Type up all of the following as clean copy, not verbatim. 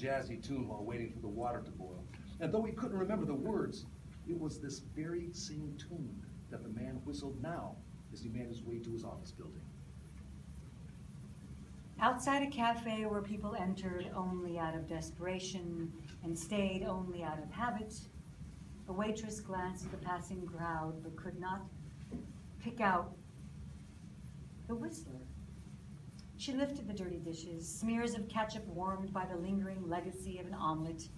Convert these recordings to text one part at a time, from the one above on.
jazzy tune while waiting for the water to boil. And though he couldn't remember the words, it was this very same tune that the man whistled now as he made his way to his office building. Outside a cafe where people entered only out of desperation and stayed only out of habit, a waitress glanced at the passing crowd but could not pick out the Whistler. She lifted the dirty dishes, smears of ketchup warmed by the lingering legacy of an omelet,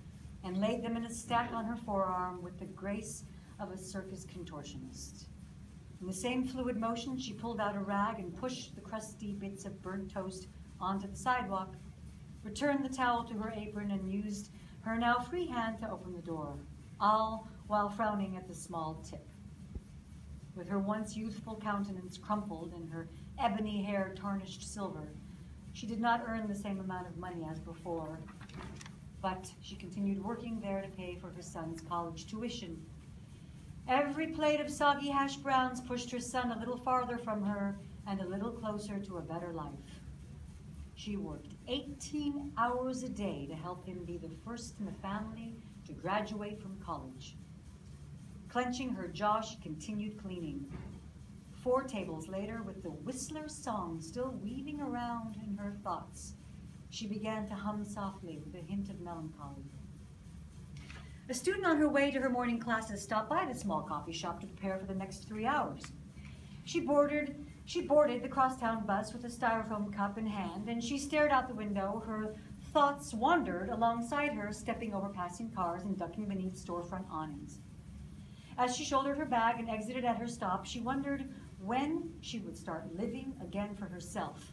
and laid them in a stack on her forearm with the grace of a circus contortionist. In the same fluid motion, she pulled out a rag and pushed the crusty bits of burnt toast onto the sidewalk, returned the towel to her apron, and used her now free hand to open the door, all while frowning at the small tip. With her once youthful countenance crumpled and her ebony hair tarnished silver, she did not earn the same amount of money as before, but she continued working there to pay for her son's college tuition. Every plate of soggy hash browns pushed her son a little farther from her and a little closer to a better life. She worked 18 hours a day to help him be the first in the family to graduate from college. Clenching her jaw, she continued cleaning. 4 tables later, with the Whistler song still weaving around in her thoughts, she began to hum softly with a hint of melancholy. A student on her way to her morning classes stopped by the small coffee shop to prepare for the next 3 hours. She boarded the crosstown bus with a styrofoam cup in hand, and she stared out the window. Her thoughts wandered alongside her, stepping over passing cars and ducking beneath storefront awnings. As she shouldered her bag and exited at her stop, she wondered when she would start living again for herself,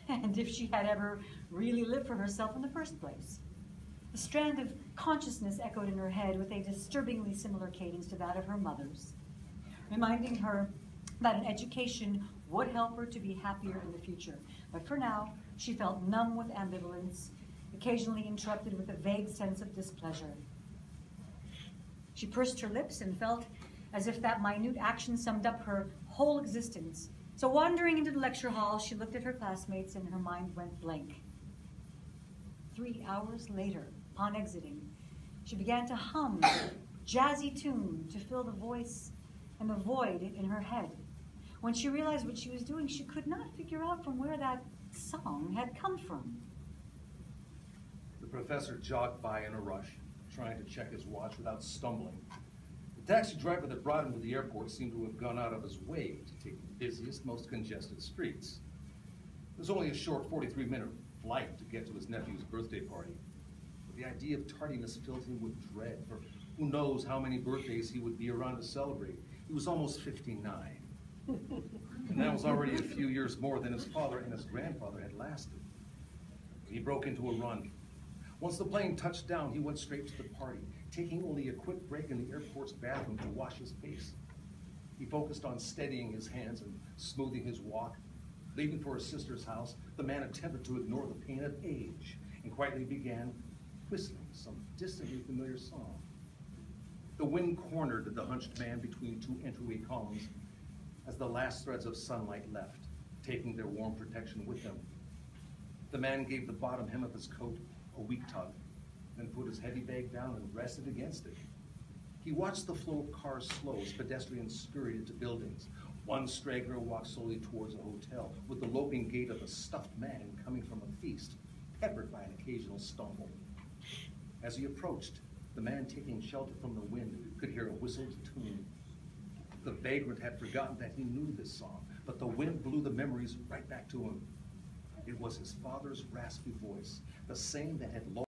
and if she had ever really lived for herself in the first place. A strand of consciousness echoed in her head with a disturbingly similar cadence to that of her mother's, reminding her that an education would help her to be happier in the future. But for now, she felt numb with ambivalence, occasionally interrupted with a vague sense of displeasure. She pursed her lips and felt as if that minute action summed up her whole existence. So wandering into the lecture hall, she looked at her classmates and her mind went blank. 3 hours later, upon exiting, she began to hum a jazzy tune to fill the voice and the void in her head. When she realized what she was doing, she could not figure out from where that song had come from. The professor jogged by in a rush, trying to check his watch without stumbling. The taxi driver that brought him to the airport seemed to have gone out of his way to take the busiest, most congested streets. It was only a short 43-minute flight to get to his nephew's birthday party. But the idea of tardiness filled him with dread, for who knows how many birthdays he would be around to celebrate. He was almost 59. And that was already a few years more than his father and his grandfather had lasted. He broke into a run. Once the plane touched down, he went straight to the party, taking only a quick break in the airport's bathroom to wash his face. He focused on steadying his hands and smoothing his walk. Leaving for his sister's house, the man attempted to ignore the pain of age and quietly began whistling some distantly familiar song. The wind cornered the hunched man between 2 entryway columns as the last threads of sunlight left, taking their warm protection with them. The man gave the bottom hem of his coat a weak tug, then put his heavy bag down and rested against it. He watched the flow of cars slow as pedestrians scurried into buildings. One straggler walked slowly towards a hotel with the loping gait of a stuffed man coming from a feast, peppered by an occasional stumble. As he approached, the man taking shelter from the wind could hear a whistled tune. The vagrant had forgotten that he knew this song, but the wind blew the memories right back to him. It was his father's raspy voice, the same that had